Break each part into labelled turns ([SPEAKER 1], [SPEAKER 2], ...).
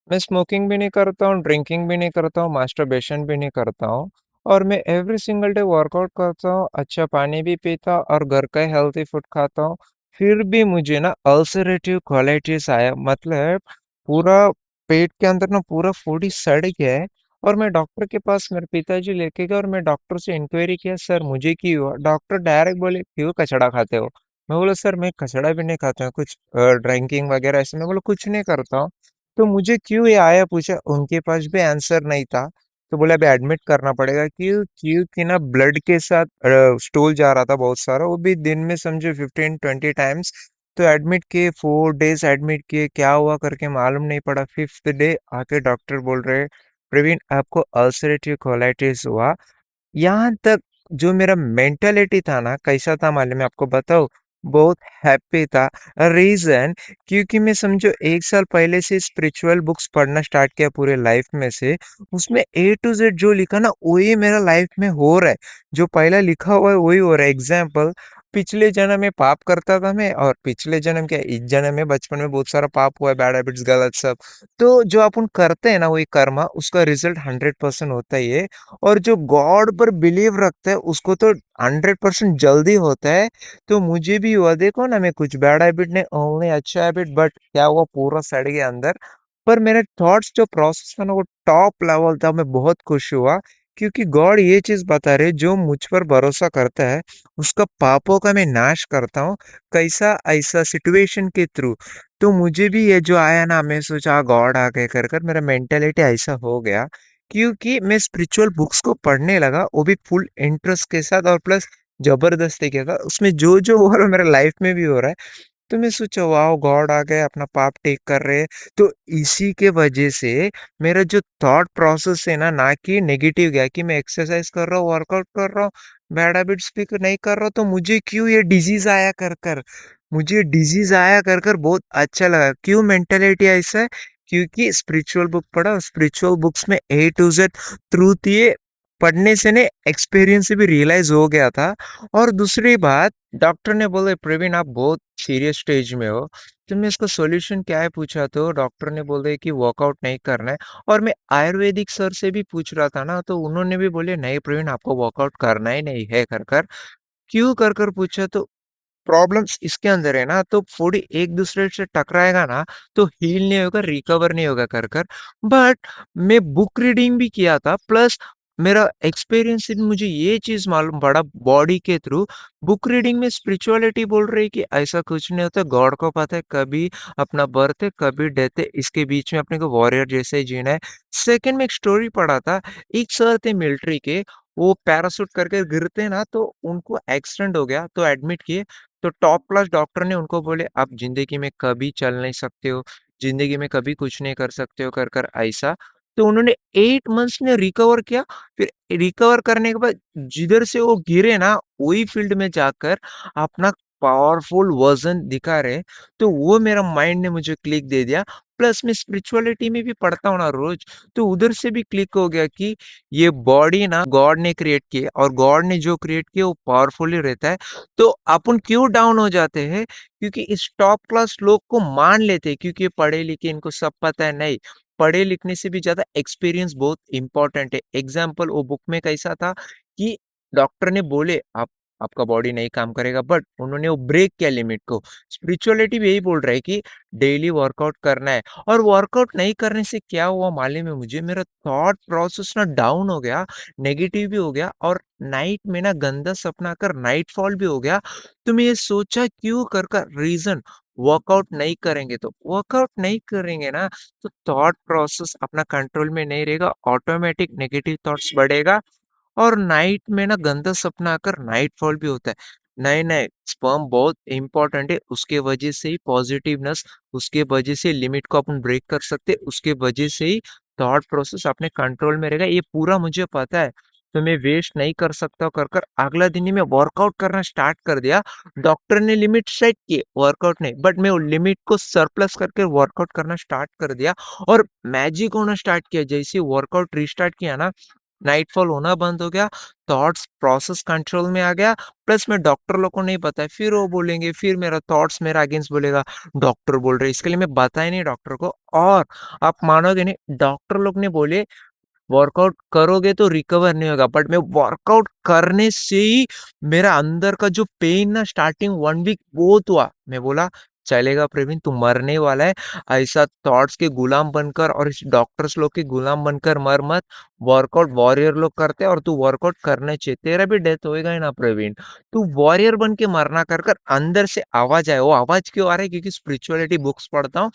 [SPEAKER 1] मैं स्मोकिंग भी नहीं करता हूँ, ड्रिंकिंग भी नहीं करता हूँ, मास्टरबेशन भी नहीं करता हूँ और मैं एवरी सिंगल डे वर्कआउट करता हूँ, अच्छा पानी भी पीता हूँ और घर का हेल्थी फूड खाता हूँ। फिर भी मुझे ना अल्सरेटिव कोलाइटिस आया, मतलब पूरा पेट के अंदर ना पूरा फूड ही सड़ गया है। और मैं डॉक्टर के पास मेरे पिताजी लेके गए और मैं डॉक्टर से इंक्वायरी किया, सर मुझे क्यों हुआ? डॉक्टर डायरेक्ट बोले क्यों कचड़ा खाते हो? मैं बोला सर मैं कचड़ा भी नहीं खाता हूँ, कुछ ड्रिंकिंग वगैरह ऐसे। मैं बोला कुछ नहीं करता हूँ। तो मुझे क्यों ये आया पूछा, उनके पास भी आंसर नहीं था। तो बोले अभी एडमिट करना पड़ेगा, क्योंकि ना ब्लड के साथ स्टूल जा रहा था बहुत सारा, वो भी दिन में समझो 15-20 टाइम्स। तो एडमिट किए, 4 डेज एडमिट किए, क्या हुआ करके मालूम नहीं पड़ा। फिफ्थ डे आके डॉक्टर बोल रहे, प्रवीण आपको अल्सरेटिव कोलाइटिस हुआ। यहाँ तक जो मेरा मेंटालिटी था ना, कैसा था मालूम है आपको बताओ? बहुत हैप्पी था। रीजन, क्योंकि मैं समझो 1 साल पहले से स्पिरिचुअल बुक्स पढ़ना स्टार्ट किया पूरे लाइफ में से। उसमें A to Z जो लिखा ना वही मेरा लाइफ में हो रहा है। जो पहला लिखा हुआ है वही हो रहा है। एग्जाम्पल, पिछले जन्म में पाप करता था मैं, और पिछले जन्म क्या इस जन्म में बचपन में बहुत सारा पाप हुआ है, बैड हैबिट्स गलत सब। तो जो अपन करते हैं ना वही कर्मा, उसका रिजल्ट 100% होता ही है। और जो गॉड पर बिलीव रखता है उसको तो 100% जल्दी होता है। तो मुझे भी हुआ, देखो ना मैं कुछ बैड हैबिट नहीं, ओनली अच्छा हैबिट, बट क्या हुआ पूरा सड़ गया अंदर। पर मेरे थॉट्स जो प्रोसेस था ना वो टॉप लेवल था, मैं बहुत खुश हुआ। क्योंकि गॉड ये चीज बता रहे, जो मुझ पर भरोसा करता है उसका पापों का मैं नाश करता हूँ। कैसा? ऐसा सिचुएशन के थ्रू। तो मुझे भी ये जो आया ना, मैं सोचा गॉड आ गए कर कर मेरा मेंटेलिटी ऐसा हो गया। क्योंकि मैं स्पिरिचुअल बुक्स को पढ़ने लगा, वो भी फुल इंटरेस्ट के साथ और प्लस जबरदस्ती के साथ। उसमें जो जो हो रहा है मेरे लाइफ में भी हो रहा है। तो मैं सोचा वाह, गॉड आ गए अपना पाप टेक कर रहे हैं। तो इसी के वजह से मेरा जो थॉट प्रोसेस है ना कि नेगेटिव गया, कि मैं एक्सरसाइज कर रहा हूँ, वर्कआउट कर रहा हूँ, बैड हैबिट्स भी नहीं कर रहा हूँ, तो मुझे क्यों ये डिजीज आया कर कर। मुझे डिजीज आया कर कर बहुत अच्छा लगा। क्यों मेंटेलिटी ऐसा है? क्योंकि स्पिरिचुअल बुक पढ़ा, स्पिरिचुअल बुक्स में A to Z ट्रूथ ये पढ़ने से ने एक्सपीरियंस से भी रियलाइज हो गया था। और दूसरी बात, डॉक्टर ने बोले प्रवीण आप बहुत सीरियस स्टेज में हो। तो मैं इसका सॉल्यूशन क्या है पूछा, तो डॉक्टर ने बोले कि वर्कआउट नहीं करना है। और मैं आयुर्वेदिक सर से भी पूछ रहा था ना, तो उन्होंने भी बोले नहीं प्रवीण आपको वर्कआउट करना ही नहीं है कर कर। क्यों कर कर पूछा, तो प्रॉब्लम्स इसके अंदर है ना, तो थोड़ी एक दूसरे से टकराएगा ना तो हील नहीं होगा, रिकवर नहीं होगा कर कर। बट मैं बुक रीडिंग भी किया था, प्लस मेरा एक्सपीरियंस से भी मुझे ये चीज मालूम पड़ा बॉडी के थ्रू। बुक रीडिंग में स्पिरिचुअलिटी बोल रही है कि ऐसा कुछ नहीं होता, गॉड को पता है कभी अपना बर्थ है कभी डेथ है, इसके बीच में अपने को वॉरियर जैसे ही जीना है। सेकंड में एक स्टोरी पढ़ा था, एक सर थे मिलिट्री के, वो पैराशूट करके गिरते ना तो उनको एक्सीडेंट हो गया, तो एडमिट किए। तो टॉप क्लास डॉक्टर ने उनको बोले आप जिंदगी में कभी चल नहीं सकते हो, जिंदगी में कभी कुछ नहीं कर सकते हो कर कर ऐसा। तो उन्होंने 8 मंथ्स में रिकवर किया। फिर रिकवर करने के बाद जिधर से वो गिरे ना वही फील्ड में जाकर अपना पावरफुल वर्जन दिखा रहे। तो वो मेरा माइंड ने मुझे क्लिक दे दिया। प्लस मैं स्पिरिचुअलिटी में भी पढ़ता हूँ ना रोज, तो उधर से भी क्लिक हो गया कि ये बॉडी ना गॉड ने क्रिएट की है, और गॉड ने जो क्रिएट किया वो पावरफुल ही रहता है। तो अपन क्यों डाउन हो जाते हैं? क्योंकि इस टॉप क्लास लोग को मान लेते हैं क्योंकि ये पढ़े लिखे, इनको सब पता है। नहीं, पढ़े लिखने से भी ज्यादा एक्सपीरियंस बहुत इंपॉर्टेंट है। एग्जाम्पल वो बुक में कैसा था कि डॉक्टर ने बोले आप आपका बॉडी नहीं काम करेगा, बट उन्होंने वो ब्रेक किया लिमिट को। स्पिरिचुअलिटी भी यही बोल रहा है कि डेली वर्कआउट करना है। और वर्कआउट नहीं करने से क्या हुआ मालूम है मुझे? मेरा थॉट प्रोसेस ना डाउन हो गया, नेगेटिव भी हो गया, और नाइट में ना गंदा सपना कर नाइट फॉल भी हो गया। तो मैं ये सोचा क्यों कर रीजन, वर्कआउट नहीं करेंगे, तो वर्कआउट नहीं करेंगे ना तो थॉट प्रोसेस अपना कंट्रोल में नहीं रहेगा, ऑटोमेटिक नेगेटिव थॉट्स बढ़ेगा। और नाइट में ना गंदा सपना आकर नाइट फॉल भी होता है। नहीं नहीं, स्पर्म बहुत इंपॉर्टेंट है, उसके वजह से ही पॉजिटिवनेस, उसके वजह से लिमिट को अपन ब्रेक कर सकते, उसके वजह से ही थॉट प्रोसेस अपने कंट्रोल में रहेगा, ये पूरा मुझे पता है। तो मैं वेस्ट नहीं कर सकता कर अगला दिन ही मैं वर्कआउट करना स्टार्ट कर दिया। डॉक्टर ने लिमिट सेट की, वर्कआउट नहीं, बट मैं वो लिमिट को सरप्लस करके वर्कआउट करना स्टार्ट कर दिया। और मैजिक होना स्टार्ट किया, जैसे वर्कआउट रिस्टार्ट किया ना, नाइटफॉल होना बंद हो गया, थॉट्स प्रोसेस कंट्रोल में आ गया, प्लस में डॉक्टर लोग को नहीं पता है, फिर वो बोलेंगे, फिर मेरा थॉट्स मेरा अगेंस्ट बोलेगा, डॉक्टर बोल रहे, इसके लिए मैं बताया नहीं डॉक्टर को। और आप मानोगे नहीं, डॉक्टर लोग ने बोले वर्कआउट करोगे तो रिकवर नहीं होगा, बट मैं वर्कआउट करने से ही मेरा अंदर का जो पेन ना स्टार्टिंग 1 वीक बहुत हुआ। मैं बोला चलेगा प्रवीण, तू मरने वाला है, ऐसा थॉट्स के गुलाम बनकर और इस डॉक्टर्स लोग के गुलाम बनकर मर मत। वर्कआउट वॉरियर लोग करते हैं और तू वर्कआउट करने चाहिए, तेरा भी डेथ होएगा ही ना प्रवीण। तू वॉरियर बन के मरना कर कर अंदर से आवाज आए, वो आवाज क्यों आ रहा है, क्योंकि स्पिरिचुअलिटी बुक्स पढ़ता हूँ,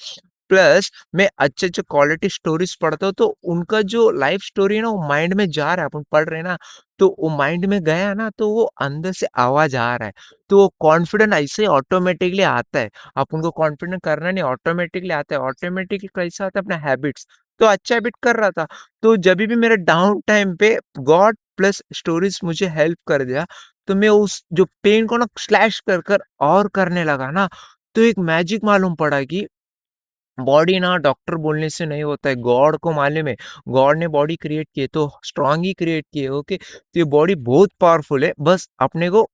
[SPEAKER 1] प्लस मैं अच्छे-अच्छे क्वालिटी स्टोरीज पढ़ता हूँ, तो उनका जो लाइफ स्टोरी है ना, वो माइंड में जा रहा है, अपन पढ़ रहे हैं ना, तो वो माइंड में गया ना, तो वो अंदर से आवाज़ आ रहा है, तो वो कॉन्फिडेंट ऐसे ही ऑटोमैटिकली आता है। अपन को कॉन्फिडेंट करना नहीं, ऑटोमैटिकली आता है, ऑटोमैटिकली कैसा आता है, अपना हैबिट्स। तो अच्छा हैबिट कर रहा था, तो जभी भी मेरे डाउन टाइम पे गॉड प्लस स्टोरीज मुझे हेल्प कर दिया, तो मैं उस जो पेन को ना स्लैश कर कर और करने लगा ना, तो एक मैजिक मालूम पड़ा कि बॉडी ना डॉक्टर बोलने से नहीं होता है, गॉड को मालूम है। गॉड ने बॉडी क्रिएट की है तो स्ट्रांग ही क्रिएट की है, ओके। तो ये बॉडी बहुत पावरफुल है, बस अपने को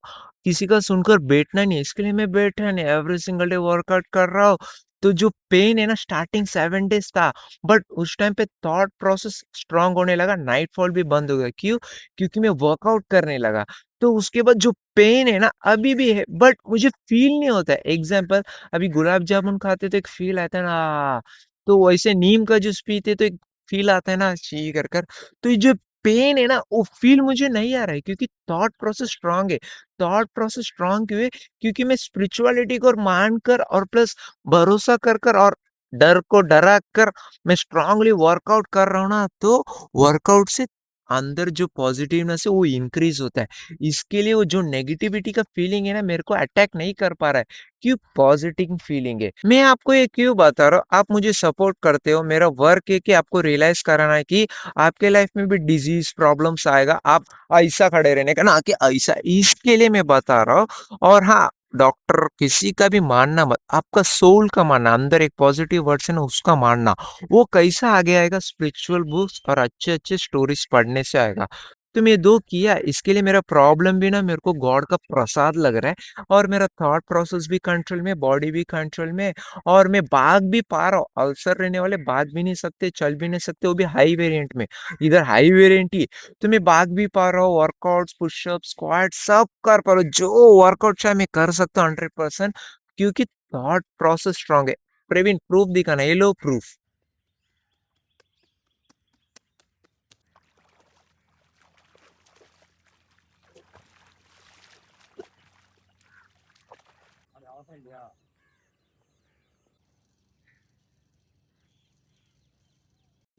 [SPEAKER 1] किसी का सुनकर बैठना नहीं है, इसके लिए मैं बैठा नहीं, एवरी सिंगल डे वर्कआउट कर रहा हूँ। तो जो पेन है ना, स्टार्टिंग 7 डेज था, बट उस टाइम पे थॉट प्रोसेस स्ट्रांग होने लगा, नाइट फॉल भी बंद हो गया, क्यों? क्योंकि मैं वर्कआउट करने लगा। तो उसके बाद जो पेन है ना अभी भी है, बट मुझे फील नहीं होता है। एग्जाम्पल, अभी गुलाब जामुन खाते तो एक फ़ील आता है ना, तो वैसे नीम का जूस पीते तो एक फ़ील आता है ना, ची कर कर। तो ये जो पेन है ना, वो फ़ील मुझे नहीं आ रहा है, क्योंकि थॉट प्रोसेस स्ट्रॉन्ग है। थॉट प्रोसेस स्ट्रॉन्ग क्यों है? क्योंकि मैं स्पिरिचुअलिटी को मानकर और प्लस भरोसा कर कर और डर को डरा कर मैं स्ट्रांगली वर्कआउट कर रहा हूँ ना, तो वर्कआउट से अंदर जो पॉजिटिवनेस है वो इंक्रीज़ होता है। इसके लिए वो जो नेगेटिविटी का फ़ीलिंग है ना, मेरे को अटैक नहीं कर पा रहा है। क्यों? पॉजिटिव फीलिंग है। मैं आपको ये क्यों बता रहा हूँ, आप मुझे सपोर्ट करते हो, मेरा वर्क है कि आपको रियलाइज कराना है कि आपके लाइफ में भी डिजीज प्रॉब्लम्स आएगा, आप ऐसा खड़े रहने का ना कि ऐसा, इसके लिए मैं बता रहा हूँ। और हाँ, डॉक्टर किसी का भी मानना मत, आपका सोल का मानना, अंदर एक पॉजिटिव वर्ड्स है ना उसका मानना, वो कैसा आगे आएगा, स्पिरिचुअल बुक्स और अच्छे अच्छे स्टोरीज पढ़ने से आएगा। तो मैं दो किया, इसके लिए मेरा प्रॉब्लम भी ना मेरे को गॉड का प्रसाद लग रहा है, और मेरा थॉट प्रोसेस भी कंट्रोल में, बॉडी भी कंट्रोल में, और मैं भाग भी पा रहा हूँ। अल्सर रहने वाले भाग भी नहीं सकते, चल भी नहीं सकते, वो भी हाई वेरिएंट में। इधर हाई वेरिएंट ही, तो मैं भाग भी पा रहा हूँ, वर्कआउट, पुशअप, स्क्वाट सब कर पा रहा हूँ, जो वर्कआउट चाहे मैं कर सकता हूँ 100%, क्योंकि थॉट प्रोसेस स्ट्रांग है। प्रवीण, प्रूफ दिखाना, ये लो प्रूफ।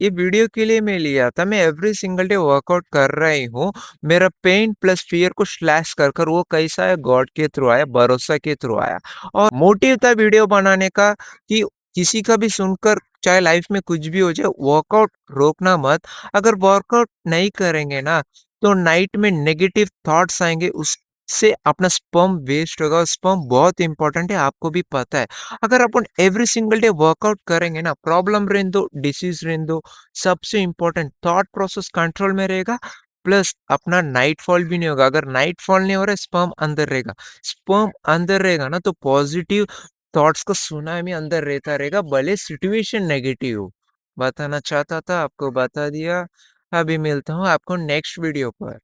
[SPEAKER 1] ये वीडियो के लिए मैं लिया था, मैं एवरी सिंगल डे वर्कआउट कर रही हूँ। मेरा पेन प्लस फियर को स्लैश कर कर वो कैसा है, गॉड के थ्रू आया, भरोसा के थ्रू आया। और मोटिव था वीडियो बनाने का कि किसी का भी सुनकर, चाहे लाइफ में कुछ भी हो जाए, वर्कआउट रोकना मत। अगर वर्कआउट नहीं करेंगे ना, तो नाइट में नेगेटिव थॉट्स आएंगे, उससे अपना स्पर्म वेस्ट होगा। स्पर्म बहुत इंपॉर्टेंट है, आपको भी पता है। अगर अपन एवरी सिंगल डे वर्कआउट करेंगे ना, प्रॉब्लम रहने दो, डिसीज रहने दो, सबसे इंपॉर्टेंट थॉट प्रोसेस कंट्रोल में रहेगा, प्लस अपना नाइट फॉल भी नहीं होगा। अगर नाइट फॉल नहीं हो रहा है, स्पर्म अंदर रहेगा। स्पर्म अंदर रहेगा ना, तो पॉजिटिव थॉट्स का सुनामी अंदर रहता रहेगा, भले सिचुएशन नेगेटिव हो। बताना चाहता था, आपको बता दिया। अभी मिलता हूँ आपको नेक्स्ट वीडियो पर।